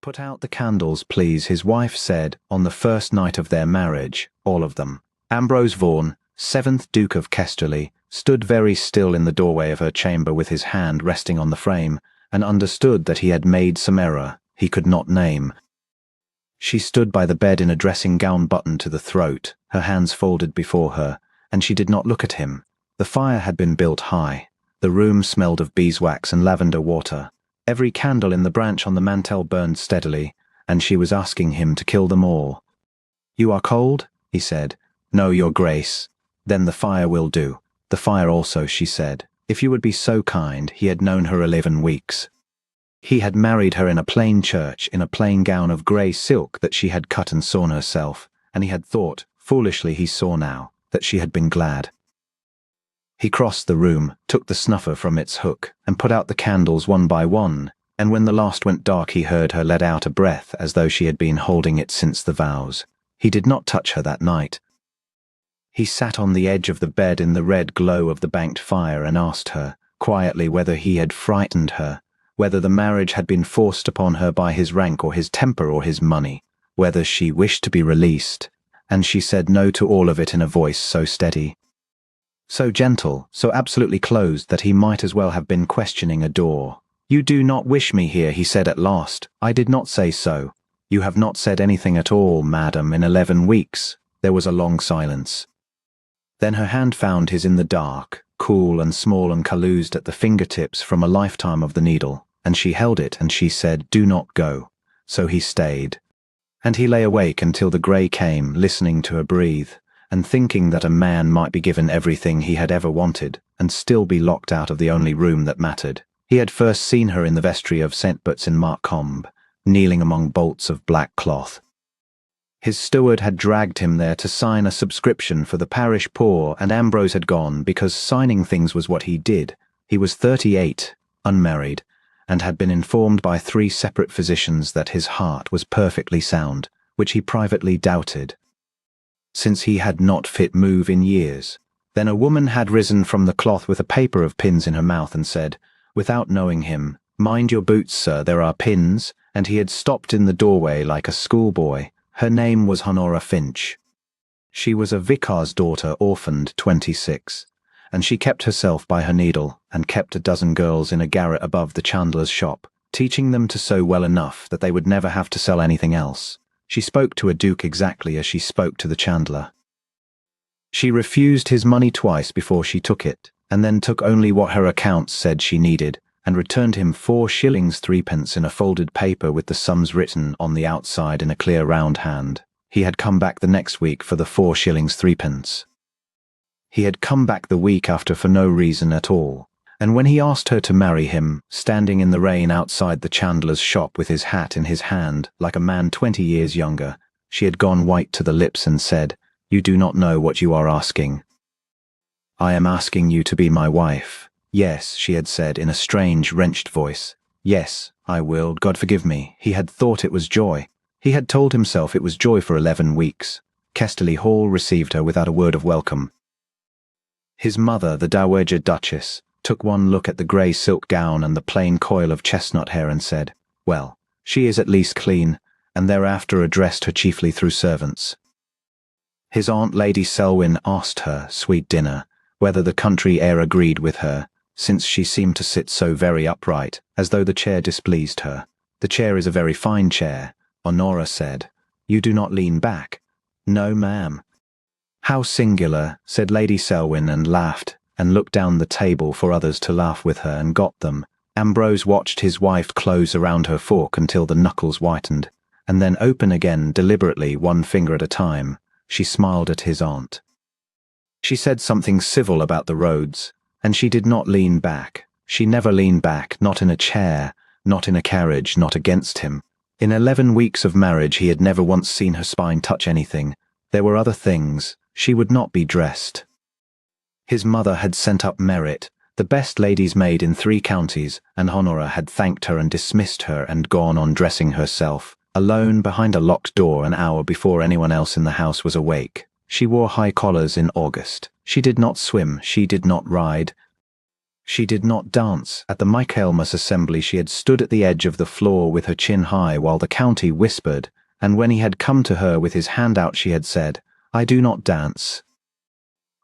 Put out the candles, please, his wife said on the first night of their marriage, all of them. Ambrose Vaughan, 7th Duke of Kesterly, stood very still in the doorway of her chamber with his hand resting on the frame, and understood that he had made some error he could not name. She stood by the bed in a dressing gown buttoned to the throat, her hands folded before her, and she did not look at him. The fire had been built high. The room smelled of beeswax and lavender water. Every candle in the branch on the mantel burned steadily, and she was asking him to kill them all. "You are cold?" he said. "No, your grace." "Then the fire will do." "The fire also," she said. "If you would be so kind." He had known her 11 weeks. He had married her in a plain church, in a plain gown of grey silk that she had cut and sewn herself, and he had thought, foolishly he saw now, that she had been glad. He crossed the room, took the snuffer from its hook, and put out the candles one by one, and when the last went dark he heard her let out a breath as though she had been holding it since the vows. He did not touch her that night. He sat on the edge of the bed in the red glow of the banked fire and asked her, quietly, whether he had frightened her, whether the marriage had been forced upon her by his rank or his temper or his money, whether she wished to be released, and she said no to all of it in a voice so steady, so gentle, so absolutely closed that he might as well have been questioning a door. "You do not wish me here," he said at last. "I did not say so." "You have not said anything at all, madam, in 11 weeks. There was a long silence. Then her hand found his in the dark, cool and small and calloused at the fingertips from a lifetime of the needle, and she held it and she said, "Do not go." So he stayed. And he lay awake until the grey came, listening to her breathe, and thinking that a man might be given everything he had ever wanted, and still be locked out of the only room that mattered. He had first seen her in the vestry of St. Butts in Marcombe, kneeling among bolts of black cloth. His steward had dragged him there to sign a subscription for the parish poor, and Ambrose had gone because signing things was what he did. He was 38, unmarried, and had been informed by 3 separate physicians that his heart was perfectly sound, which he privately doubted, since he had not fit move in years. Then a woman had risen from the cloth with a paper of pins in her mouth and said, without knowing him, "Mind your boots, sir, there are pins," and he had stopped in the doorway like a schoolboy. Her name was Honora Finch. She was a vicar's daughter, orphaned, 26, and she kept herself by her needle and kept a dozen girls in a garret above the chandler's shop, teaching them to sew well enough that they would never have to sell anything else. She spoke to a duke exactly as she spoke to the chandler. She refused his money twice before she took it, and then took only what her accounts said she needed, and returned him 4 shillings 3 in a folded paper with the sums written on the outside in a clear round hand. He had come back the next week for the 4 shillings 3. He had come back the week after for no reason at all, and when he asked her to marry him, standing in the rain outside the chandler's shop with his hat in his hand, like a man 20 years younger, she had gone white to the lips and said, "You do not know what you are asking. I am asking you to be my wife." "Yes," she had said in a strange, wrenched voice. "Yes, I will, God forgive me." He had thought it was joy. He had told himself it was joy for 11 weeks. Kesterly Hall received her without a word of welcome. His mother, the Dowager Duchess, took one look at the grey silk gown and the plain coil of chestnut hair and said, "Well, she is at least clean," and thereafter addressed her chiefly through servants. His aunt Lady Selwyn asked her, sweet dinner, whether the country air agreed with her, since she seemed to sit so very upright, as though the chair displeased her. "The chair is a very fine chair," Honora said. "You do not lean back." "No, ma'am." "How singular," said Lady Selwyn, and laughed, and looked down the table for others to laugh with her, and got them. Ambrose watched his wife close around her fork until the knuckles whitened, and then open again deliberately, one finger at a time. She smiled at his aunt. She said something civil about the roads, and she did not lean back. She never leaned back, not in a chair, not in a carriage, not against him. In 11 weeks of marriage he had never once seen her spine touch anything. There were other things. She would not be dressed. His mother had sent up Merit, the best lady's maid in 3 counties, and Honora had thanked her and dismissed her and gone on dressing herself, alone behind a locked door an hour before anyone else in the house was awake. She wore high collars in August. She did not swim, she did not ride. She did not dance. At the Michaelmas assembly she had stood at the edge of the floor with her chin high while the county whispered, and when he had come to her with his hand out she had said, "I do not dance."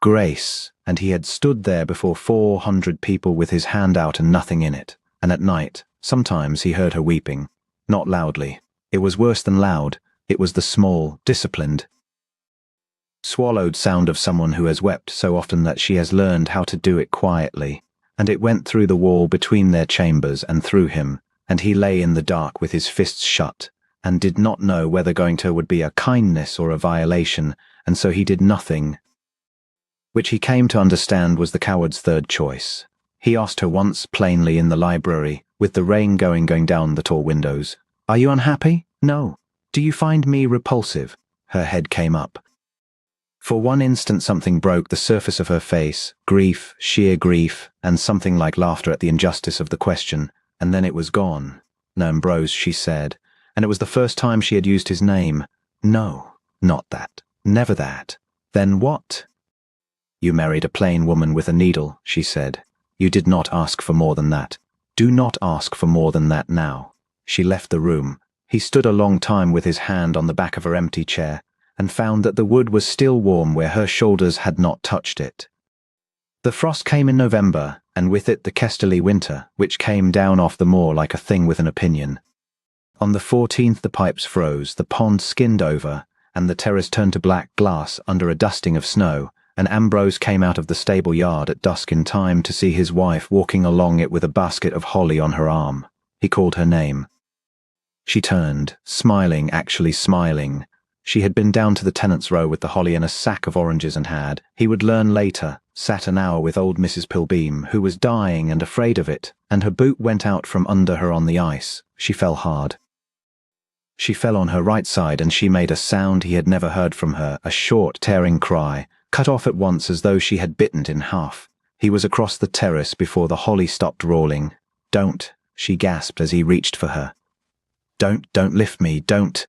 Grace, and he had stood there before 400 people with his hand out and nothing in it. And at night, sometimes he heard her weeping. Not loudly. It was worse than loud. It was the small, disciplined, swallowed sound of someone who has wept so often that she has learned how to do it quietly. And it went through the wall between their chambers and through him, and he lay in the dark with his fists shut, and did not know whether going to her would be a kindness or a violation, and so he did nothing, which he came to understand was the coward's third choice. He asked her once plainly in the library, with the rain going down the tall windows, "Are you unhappy? No. Do you find me repulsive?" Her head came up. For one instant something broke the surface of her face, grief, sheer grief, and something like laughter at the injustice of the question, and then it was gone. "No, Ambrose," she said, and it was the first time she had used his name. "No, not that. Never that." "Then what?" "You married a plain woman with a needle," she said. "You did not ask for more than that. Do not ask for more than that now." She left the room. He stood a long time with his hand on the back of her empty chair, and found that the wood was still warm where her shoulders had not touched it. The frost came in November, and with it the Kesterly winter, which came down off the moor like a thing with an opinion. On the 14th the pipes froze, the pond skinned over, and the terrace turned to black glass under a dusting of snow, and Ambrose came out of the stable yard at dusk in time to see his wife walking along it with a basket of holly on her arm. He called her name. She turned, smiling, actually smiling. She had been down to the tenants' row with the holly and a sack of oranges and had, he would learn later, sat an hour with old Mrs. Pilbeam, who was dying and afraid of it, and her boot went out from under her on the ice. She fell hard. She fell on her right side and she made a sound he had never heard from her, a short, tearing cry, cut off at once as though she had bitten it in half. He was across the terrace before the holly stopped rolling. "Don't," she gasped as he reached for her. Don't lift me, don't."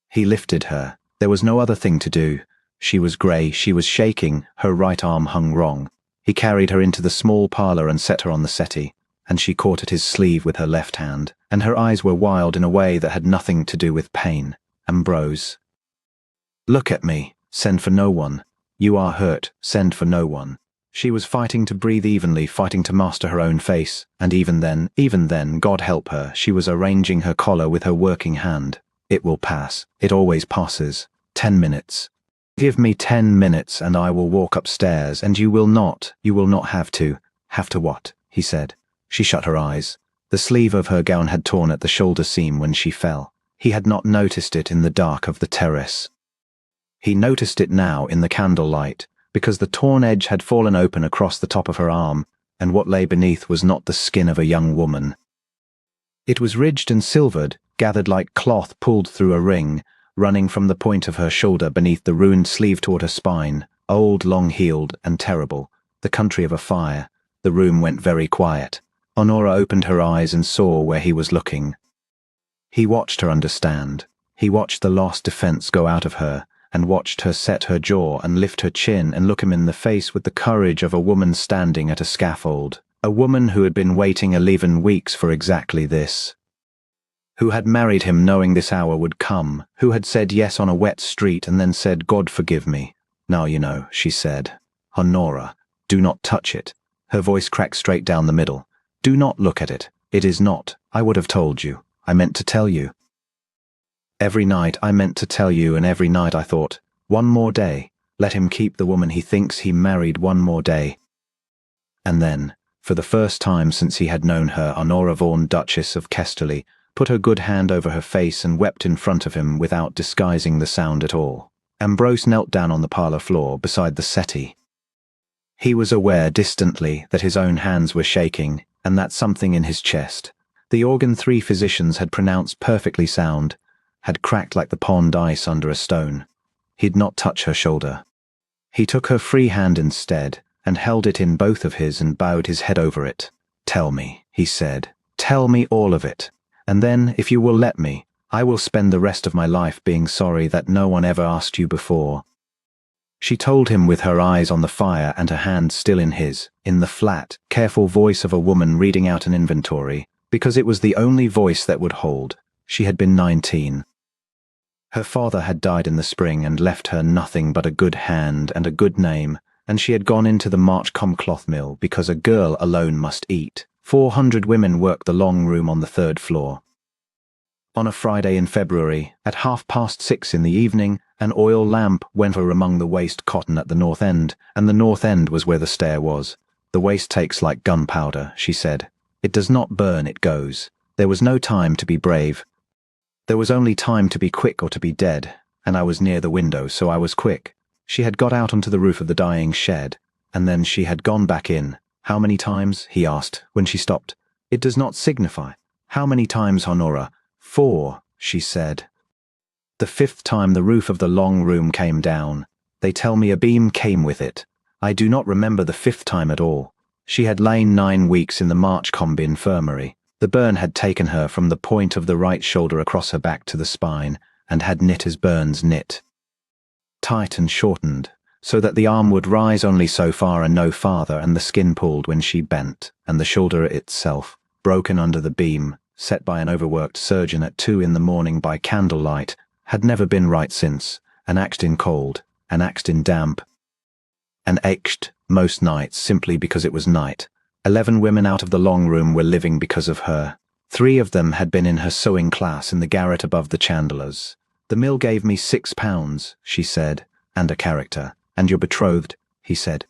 He lifted her. There was no other thing to do. She was grey, she was shaking, her right arm hung wrong. He carried her into the small parlour and set her on the settee, and she caught at his sleeve with her left hand, and her eyes were wild in a way that had nothing to do with pain. "Ambrose, look at me. Send for no one. You are hurt. Send for no one." She was fighting to breathe evenly, fighting to master her own face, and even then, God help her, she was arranging her collar with her working hand. "It will pass. It always passes. 10 minutes. Give me 10 minutes and I will walk upstairs, and you will not have to." "Have to what?" he said. She shut her eyes. The sleeve of her gown had torn at the shoulder seam when she fell. He had not noticed it in the dark of the terrace. He noticed it now in the candlelight, because the torn edge had fallen open across the top of her arm, and what lay beneath was not the skin of a young woman. It was ridged and silvered, gathered like cloth pulled through a ring, running from the point of her shoulder beneath the ruined sleeve toward her spine, old, long-heeled, and terrible, the country of a fire. The room went very quiet. Honora opened her eyes and saw where he was looking. He watched her understand. He watched the lost defense go out of her, and watched her set her jaw and lift her chin and look him in the face with the courage of a woman standing at a scaffold, a woman who had been waiting 11 weeks for exactly this, who had married him knowing this hour would come, who had said yes on a wet street and then said, "God forgive me." "Now you know," she said. "Honora, do not touch it." Her voice cracked straight down the middle. "Do not look at it. It is not. I would have told you. I meant to tell you. Every night I meant to tell you, and every night I thought, one more day. Let him keep the woman he thinks he married one more day." And then, for the first time since he had known her, Honora Vaughan, Duchess of Kesterly, put her good hand over her face and wept in front of him without disguising the sound at all. Ambrose knelt down on the parlour floor beside the settee. He was aware distantly that his own hands were shaking, and that something in his chest, the organ 3 physicians had pronounced perfectly sound, had cracked like the pond ice under a stone. He'd not touch her shoulder. He took her free hand instead, and held it in both of his and bowed his head over it. "Tell me," he said. "Tell me all of it. And then, if you will let me, I will spend the rest of my life being sorry that no one ever asked you before." She told him with her eyes on the fire and her hand still in his, in the flat, careful voice of a woman reading out an inventory, because it was the only voice that would hold. She had been 19. Her father had died in the spring and left her nothing but a good hand and a good name, and she had gone into the Marchcombe cloth mill because a girl alone must eat. 400 women worked the long room on the 3rd floor. On a Friday in February, at 6:30 in the evening, an oil lamp went over among the waste cotton at the north end, and the north end was where the stair was. The waste takes like gunpowder, she said. It does not burn, it goes. There was no time to be brave. There was only time to be quick or to be dead, and I was near the window, so I was quick. She had got out onto the roof of the dying shed, and then she had gone back in. How many times? He asked, when she stopped. It does not signify. How many times, Honora? 4, she said. The 5th time the roof of the long room came down. They tell me a beam came with it. I do not remember the 5th time at all. She had lain 9 weeks in the Marchcombe infirmary. The burn had taken her from the point of the right shoulder across her back to the spine, and had knit as burns knit. Tight and shortened, so that the arm would rise only so far and no farther, and the skin pulled when she bent, and the shoulder itself, broken under the beam, set by an overworked surgeon at 2 in the morning by candlelight, had never been right since, and axed in cold, and axed in damp, and ached most nights simply because it was night. 11 women out of the long room were living because of her. 3 of them had been in her sewing class in the garret above the chandlers. The mill gave me £6, she said, and a character. And you're betrothed, he said.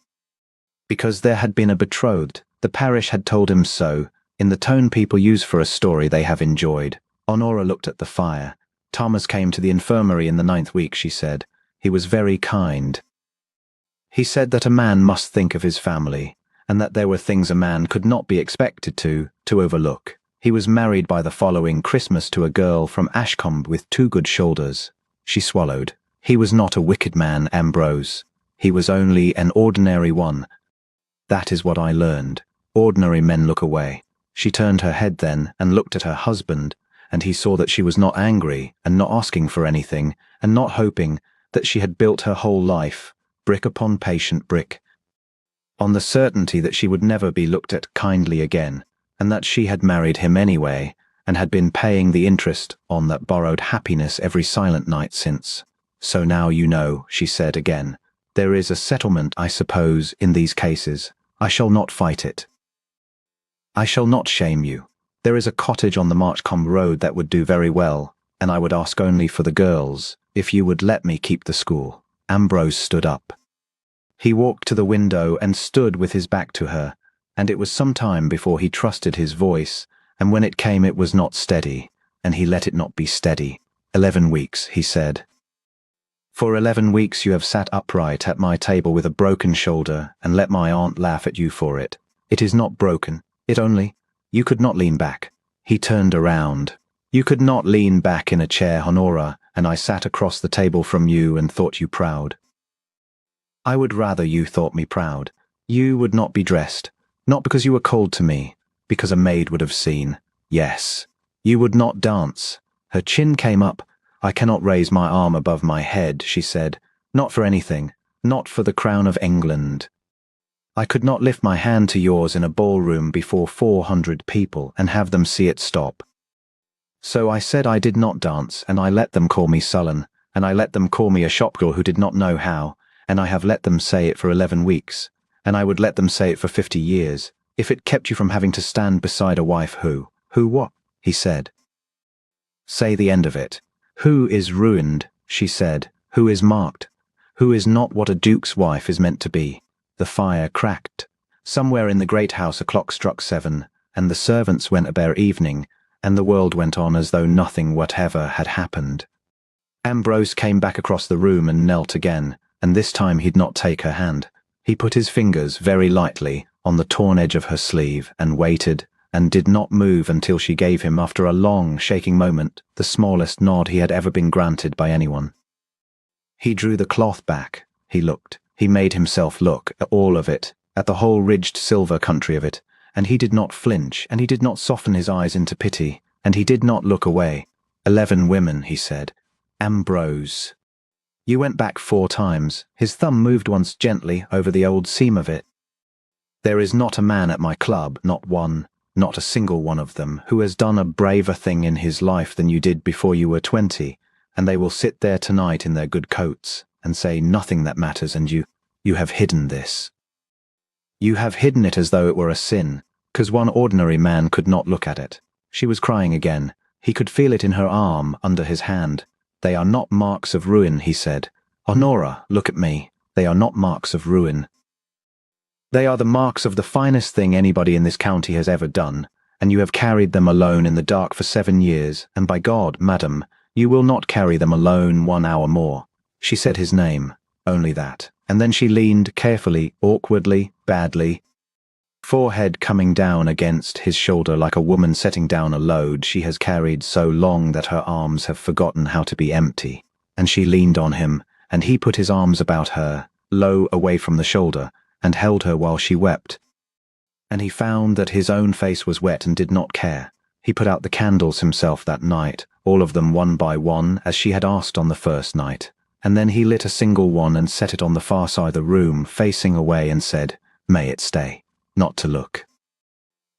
Because there had been a betrothed, the parish had told him so, in the tone people use for a story they have enjoyed. Honora looked at the fire. Thomas came to the infirmary in the 9th week, she said. He was very kind. He said that a man must think of his family, and that there were things a man could not be expected to overlook. He was married by the following Christmas to a girl from Ashcombe with 2 good shoulders. She swallowed. He was not a wicked man, Ambrose. He was only an ordinary one. That is what I learned. Ordinary men look away. She turned her head then and looked at her husband, and he saw that she was not angry and not asking for anything and not hoping, that she had built her whole life, brick upon patient brick, on the certainty that she would never be looked at kindly again, and that she had married him anyway, and had been paying the interest on that borrowed happiness every silent night since. So now you know, she said again. There is a settlement, I suppose, in these cases. I shall not fight it. I shall not shame you. There is a cottage on the Marchcombe Road that would do very well, and I would ask only for the girls, if you would let me keep the school. Ambrose stood up. He walked to the window and stood with his back to her, and it was some time before he trusted his voice, and when it came it was not steady, and he let it not be steady. 11 weeks, he said. For 11 weeks you have sat upright at my table with a broken shoulder, and let my aunt laugh at you for it. It is not broken, it only, you could not lean back. He turned around. You could not lean back in a chair, Honora, and I sat across the table from you and thought you proud. I would rather you thought me proud. You would not be dressed, not because you were cold to me, because a maid would have seen. Yes. You would not dance. Her chin came up. I cannot raise my arm above my head, she said. Not for anything, not for the crown of England. I could not lift my hand to yours in a ballroom before 400 people and have them see it stop. So I said I did not dance, and I let them call me sullen, and I let them call me a shopgirl who did not know how, and I have let them say it for 11 weeks, and I would let them say it for 50 years, if it kept you from having to stand beside a wife who what? He said. Say the end of it. Who is ruined, she said, who is marked, who is not what a duke's wife is meant to be. The fire cracked. Somewhere in the great house a clock struck 7, and the servants went about evening, and the world went on as though nothing whatever had happened. Ambrose came back across the room and knelt again, and this time he'd not take her hand. He put his fingers very lightly on the torn edge of her sleeve and waited, and did not move until she gave him, after a long, shaking moment, the smallest nod he had ever been granted by anyone. He drew the cloth back. He looked. He made himself look at all of it, at the whole ridged silver country of it, and he did not flinch, and he did not soften his eyes into pity, and he did not look away. 11 women, he said. Ambrose. You went back 4 times. His thumb moved once gently over the old seam of it. There is not a man at my club, not one, not a single one of them, who has done a braver thing in his life than you did before you were 20, and they will sit there tonight in their good coats and say nothing that matters, and you have hidden this. You have hidden it as though it were a sin, 'cause one ordinary man could not look at it. She was crying again. He could feel it in her arm, under his hand. They are not marks of ruin, he said. Honora, look at me. They are not marks of ruin. They are the marks of the finest thing anybody in this county has ever done, and you have carried them alone in the dark for 7 years, and by God, madam, you will not carry them alone 1 hour more. She said his name, only that, and then she leaned carefully, awkwardly, badly, forehead coming down against his shoulder like a woman setting down a load she has carried so long that her arms have forgotten how to be empty, and she leaned on him, and he put his arms about her, low away from the shoulder, and held her while she wept. And he found that his own face was wet and did not care. He put out the candles himself that night, all of them one by one, as she had asked on the first night, and then he lit a single one and set it on the far side of the room, facing away, and said, "May it stay, not to look.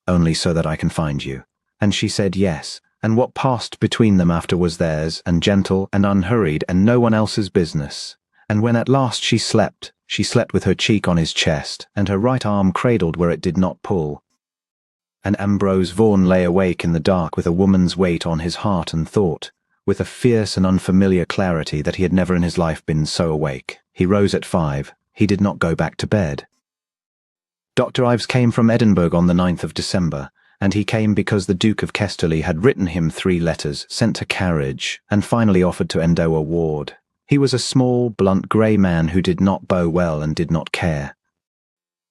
Only so that I can find you." And she said yes, and what passed between them after was theirs, and gentle and unhurried, and no one else's business. And when at last she slept with her cheek on his chest, and her right arm cradled where it did not pull. And Ambrose Vaughan lay awake in the dark with a woman's weight on his heart and thought, with a fierce and unfamiliar clarity that he had never in his life been so awake. He rose at 5. He did not go back to bed. Dr. Ives came from Edinburgh on the 9th of December, and he came because the Duke of Kesterly had written him 3 letters, sent a carriage, and finally offered to endo a ward. He was a small, blunt, grey man who did not bow well and did not care.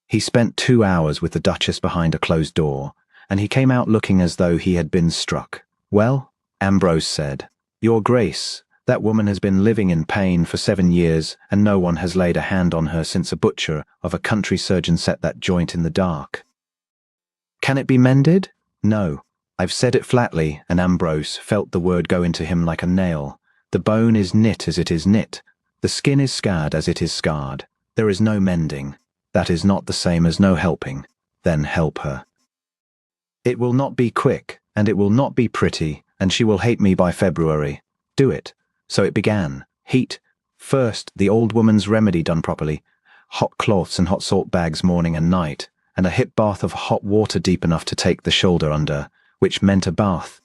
He spent 2 hours with the Duchess behind a closed door, and he came out looking as though he had been struck. "Well," Ambrose said, "Your Grace, that woman has been living in pain for 7 years, and no one has laid a hand on her since a butcher of a country surgeon set that joint in the dark. Can it be mended? No. I've said it flatly," and Ambrose felt the word go into him like a nail. "The bone is knit as it is knit. The skin is scarred as it is scarred. There is no mending. That is not the same as no helping. Then help her. It will not be quick, and it will not be pretty, and she will hate me by February. Do it." So it began. Heat. First, the old woman's remedy done properly. Hot cloths and hot salt bags morning and night, and a hip bath of hot water deep enough to take the shoulder under, which meant a bath.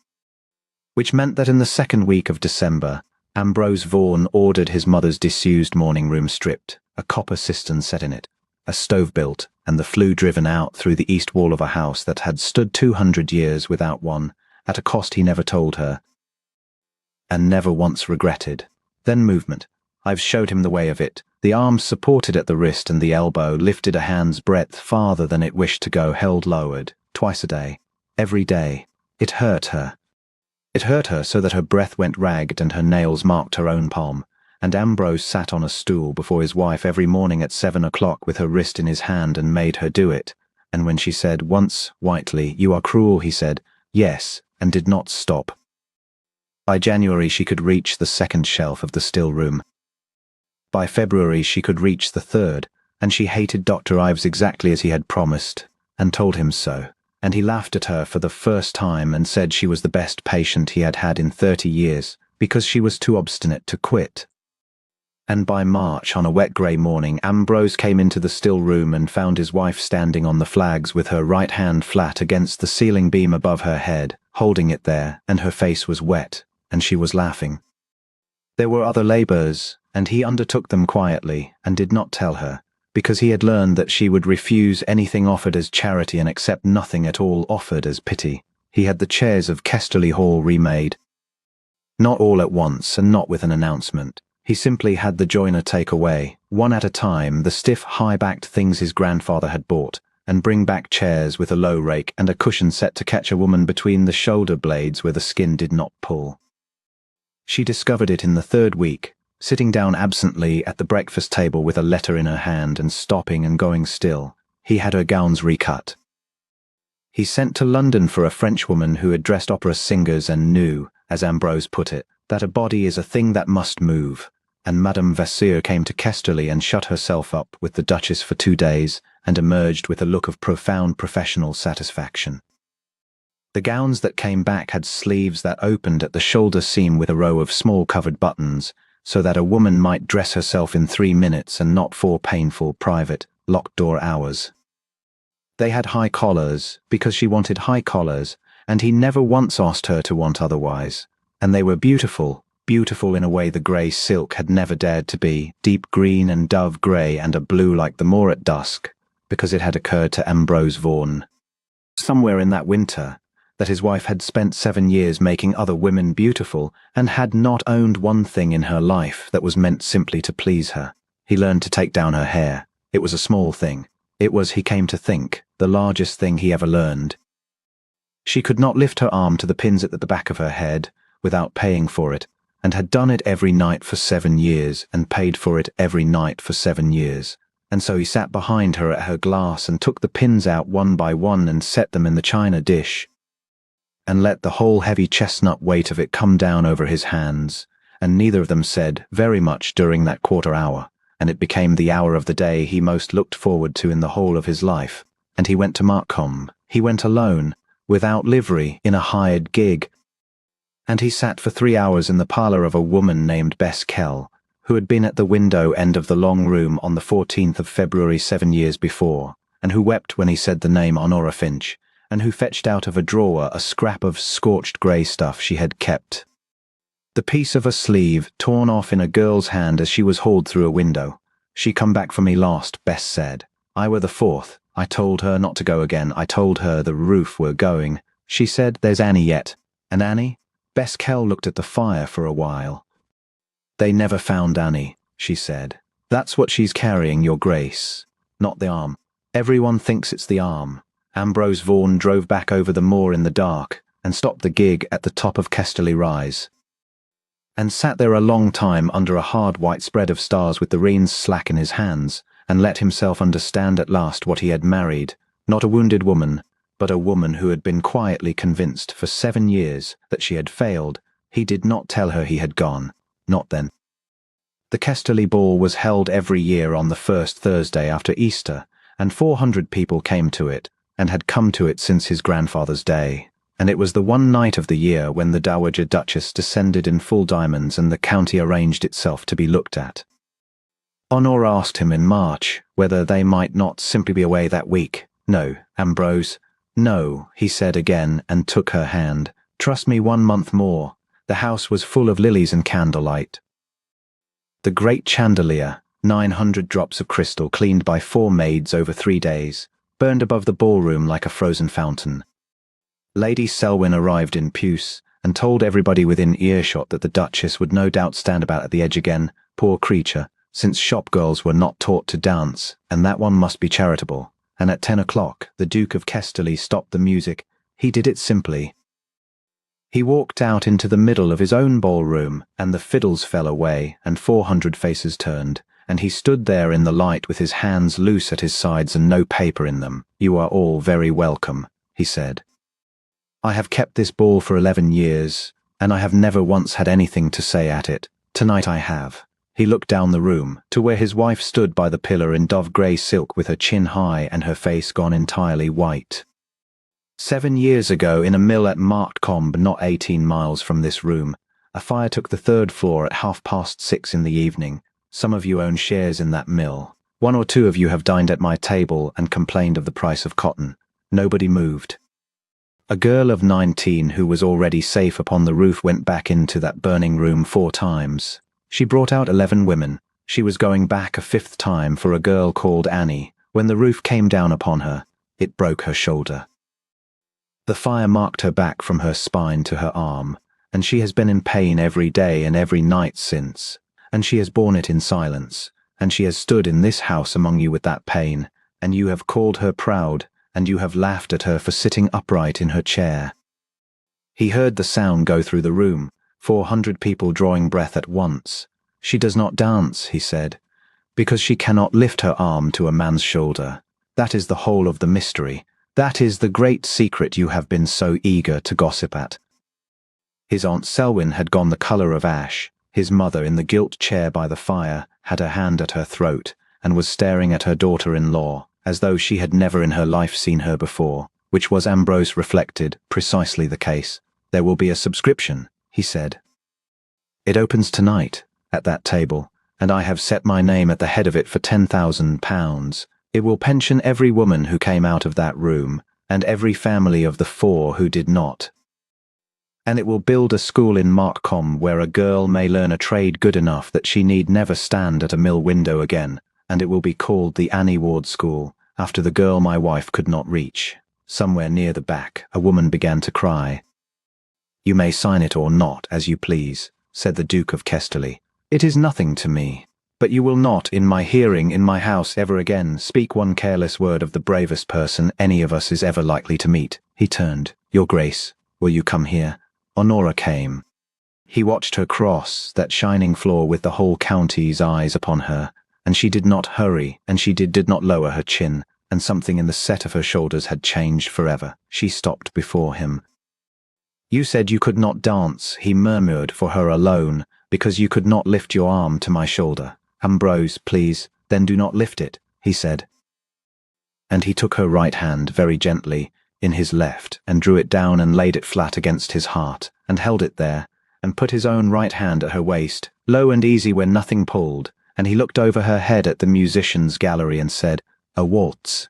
Which meant that in the 2nd week of December, Ambrose Vaughan ordered his mother's disused morning room stripped, a copper cistern set in it, a stove built, and the flue driven out through the east wall of a house that had stood 200 years without one, at a cost he never told her, and never once regretted. Then movement. I've showed him the way of it. The arms supported at the wrist and the elbow, lifted a hand's breadth farther than it wished to go, held lowered, twice a day, every day. It hurt her. It hurt her so that her breath went ragged and her nails marked her own palm, and Ambrose sat on a stool before his wife every morning at 7 o'clock with her wrist in his hand and made her do it, and when she said once, whitely, "You are cruel," he said, "Yes," and did not stop. By January she could reach the 2nd shelf of the still room. By February she could reach the 3rd, and she hated Dr. Ives exactly as he had promised, and told him so. And he laughed at her for the first time and said she was the best patient he had had in 30 years, because she was too obstinate to quit. And by March, on a wet grey morning, Ambrose came into the still room and found his wife standing on the flags with her right hand flat against the ceiling beam above her head, holding it there, and her face was wet, and she was laughing. There were other labours, and he undertook them quietly, and did not tell her, because he had learned that she would refuse anything offered as charity and accept nothing at all offered as pity. He had the chairs of Kesterly Hall remade. Not all at once, and not with an announcement. He simply had the joiner take away, one at a time, the stiff, high-backed things his grandfather had bought, and bring back chairs with a low rake and a cushion set to catch a woman between the shoulder blades where the skin did not pull. She discovered it in the 3rd week, sitting down absently at the breakfast table with a letter in her hand and stopping and going still. He had her gowns recut. He sent to London for a Frenchwoman who had dressed opera singers and knew, as Ambrose put it, that a body is a thing that must move. and Madame Vasseur came to Kesterly and shut herself up with the Duchess for 2 days and emerged with a look of profound professional satisfaction. The gowns that came back had sleeves that opened at the shoulder seam with a row of small covered buttons, so that a woman might dress herself in 3 minutes and not 4 painful, private, locked-door hours. They had high collars, because she wanted high collars, and he never once asked her to want otherwise. And they were beautiful, beautiful in a way the grey silk had never dared to be, deep green and dove grey and a blue like the moor at dusk, because it had occurred to Ambrose Vaughan, somewhere in that winter, that his wife had spent 7 years making other women beautiful and had not owned one thing in her life that was meant simply to please her. He learned to take down her hair. It was a small thing. It was, he came to think, the largest thing he ever learned. She could not lift her arm to the pins at the back of her head without paying for it, and had done it every night for 7 years and paid for it every night for 7 years. And so he sat behind her at her glass and took the pins out one by one and set them in the china dish, and let the whole heavy chestnut weight of it come down over his hands, and neither of them said very much during that quarter hour, and it became the hour of the day he most looked forward to in the whole of his life. And he went to Marcombe. He went alone, without livery, in a hired gig, and he sat for 3 hours in the parlour of a woman named Bess Kell, who had been at the window end of the long room on the 14th of February 7 years before, and who wept when he said the name Honora Finch, and who fetched out of a drawer a scrap of scorched grey stuff she had kept. The piece of a sleeve torn off in a girl's hand as she was hauled through a window. She come back for me last, Bess said. I were the 4th. I told her not to go again. I told her the roof were going. She said, there's Annie yet. And Annie? Bess Kell looked at the fire for a while. They never found Annie, she said. That's what she's carrying, your grace. Not the arm. Everyone thinks it's the arm. Ambrose Vaughan drove back over the moor in the dark and stopped the gig at the top of Kesterly Rise, and sat there a long time under a hard white spread of stars with the reins slack in his hands, and let himself understand at last what he had married, not a wounded woman, but a woman who had been quietly convinced for 7 years that she had failed. He did not tell her he had gone, not then. The Kesterly ball was held every year on the first Thursday after Easter, and 400 people came to it, and had come to it since his grandfather's day, and it was the one night of the year when the Dowager Duchess descended in full diamonds and the county arranged itself to be looked at. Honora asked him in March whether they might not simply be away that week. No, Ambrose. No, he said again and took her hand. Trust me 1 month more. The house was full of lilies and candlelight. The great chandelier, 900 drops of crystal cleaned by 4 maids over 3 days, burned above the ballroom like a frozen fountain. Lady Selwyn arrived in puce and told everybody within earshot that the Duchess would no doubt stand about at the edge again, poor creature, since shop girls were not taught to dance, and that one must be charitable. And at 10 o'clock, the Duke of Kesterly stopped the music. He did it simply. He walked out into the middle of his own ballroom, and the fiddles fell away, and 400 faces turned, and he stood there in the light with his hands loose at his sides and no paper in them. You are all very welcome, he said. I have kept this ball for 11 years, and I have never once had anything to say at it. Tonight I have. He looked down the room, to where his wife stood by the pillar in dove-grey silk with her chin high and her face gone entirely white. 7 years ago, in a mill at Marcombe, not 18 miles from this room, a fire took the 3rd floor at 6:30 in the evening. Some of you own shares in that mill. 1 or 2 of you have dined at my table and complained of the price of cotton. Nobody moved. A girl of 19 who was already safe upon the roof went back into that burning room 4 times. She brought out 11 women. She was going back a 5th time for a girl called Annie. When the roof came down upon her, it broke her shoulder. The fire marked her back from her spine to her arm, and she has been in pain every day and every night since. And she has borne it in silence, and she has stood in this house among you with that pain, and you have called her proud, and you have laughed at her for sitting upright in her chair. He heard the sound go through the room, 400 people drawing breath at once. She does not dance, he said, because she cannot lift her arm to a man's shoulder. That is the whole of the mystery. That is the great secret you have been so eager to gossip at. His Aunt Selwyn had gone the colour of ash. His mother, in the gilt chair by the fire, had her hand at her throat and was staring at her daughter-in-law, as though she had never in her life seen her before, which was, Ambrose reflected, precisely the case. "There will be a subscription," he said. "It opens tonight, at that table, and I have set my name at the head of it for £10,000. It will pension every woman who came out of that room, and every family of the 4 who did not. And it will build a school in Martcombe where a girl may learn a trade good enough that she need never stand at a mill window again, and it will be called the Annie Ward School, after the girl my wife could not reach." Somewhere near the back, a woman began to cry. "You may sign it or not, as you please," said the Duke of Kesterly. "It is nothing to me. But you will not, in my hearing, in my house, ever again speak one careless word of the bravest person any of us is ever likely to meet." He turned. "Your Grace, will you come here?" Honora came. He watched her cross that shining floor with the whole county's eyes upon her, and she did not hurry, and she did not lower her chin, and something in the set of her shoulders had changed forever. She stopped before him. "You said you could not dance," he murmured for her alone, "because you could not lift your arm to my shoulder." "Ambrose, please, then do not lift it," he said. And he took her right hand very gently in his left and drew it down and laid it flat against his heart and held it there and put his own right hand at her waist, low and easy where nothing pulled, and he looked over her head at the musicians' gallery and said, "A waltz.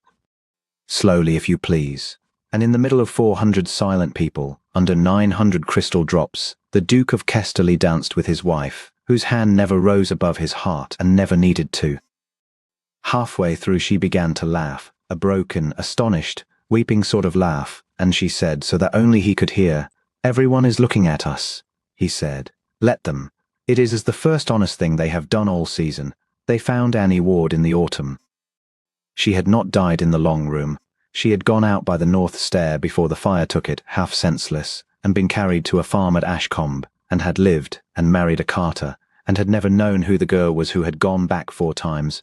Slowly, if you please." And in the middle of 400 silent people, under 900 crystal drops, the Duke of Kesterly danced with his wife, whose hand never rose above his heart and never needed to. Halfway through she began to laugh, a broken, astonished, weeping sort of laugh, and she said, so that only he could hear, "Everyone is looking at us," he said. "Let them. It is as the first honest thing they have done all season. They found Annie Ward in the autumn." She had not died in the long room. She had gone out by the north stair before the fire took it, half senseless, and been carried to a farm at Ashcombe, and had lived and married a carter, and had never known who the girl was who had gone back 4 times,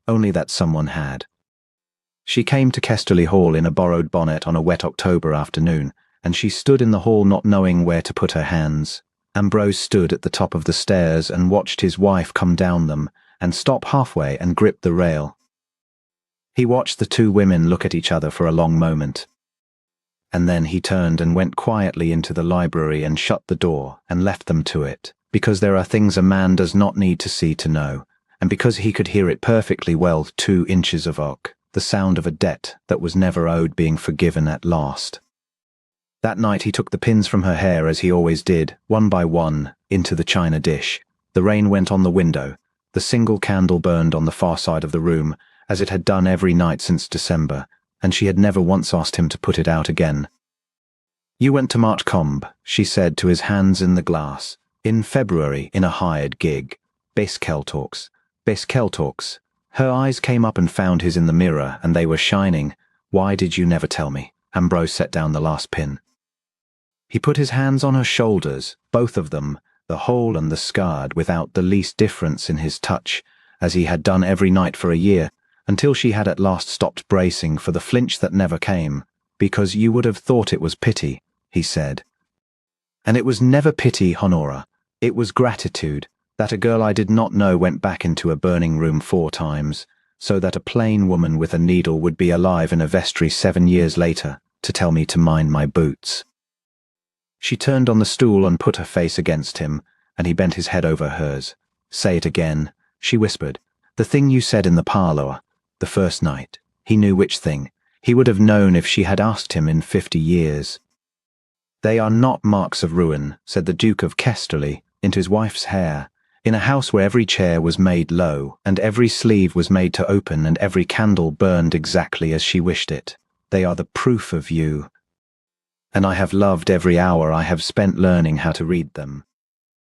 only that someone had. She came to Kesterly Hall in a borrowed bonnet on a wet October afternoon, and she stood in the hall not knowing where to put her hands. Ambrose stood at the top of the stairs and watched his wife come down them, and stop halfway and grip the rail. He watched the 2 women look at each other for a long moment. And then he turned and went quietly into the library and shut the door and left them to it, because there are things a man does not need to see to know, and because he could hear it perfectly well 2 inches of oak, the sound of a debt that was never owed being forgiven at last. That night he took the pins from her hair as he always did, one by one, into the china dish. The rain went on the window. The single candle burned on the far side of the room, as it had done every night since December, and she had never once asked him to put it out again. "You went to Martcombe," she said to his hands in the glass, "in February in a hired gig. Beskeltalks. Beskeltalks." Her eyes came up and found his in the mirror, and they were shining. "Why did you never tell me?" Ambrose set down the last pin. He put his hands on her shoulders, both of them, the whole and the scarred, without the least difference in his touch, as he had done every night for a year, until she had at last stopped bracing for the flinch that never came, because you would have thought it was pity, he said. And it was never pity, Honora. It was gratitude, that a girl I did not know went back into a burning room 4 times, so that a plain woman with a needle would be alive in a vestry 7 years later to tell me to mind my boots. She turned on the stool and put her face against him, and he bent his head over hers. "Say it again," she whispered. "The thing you said in the parlour, the first night." He knew which thing. He would have known if she had asked him in 50 years. "They are not marks of ruin," said the Duke of Kesterly, into his wife's hair, "in a house where every chair was made low, and every sleeve was made to open, and every candle burned exactly as she wished it. They are the proof of you. And I have loved every hour I have spent learning how to read them."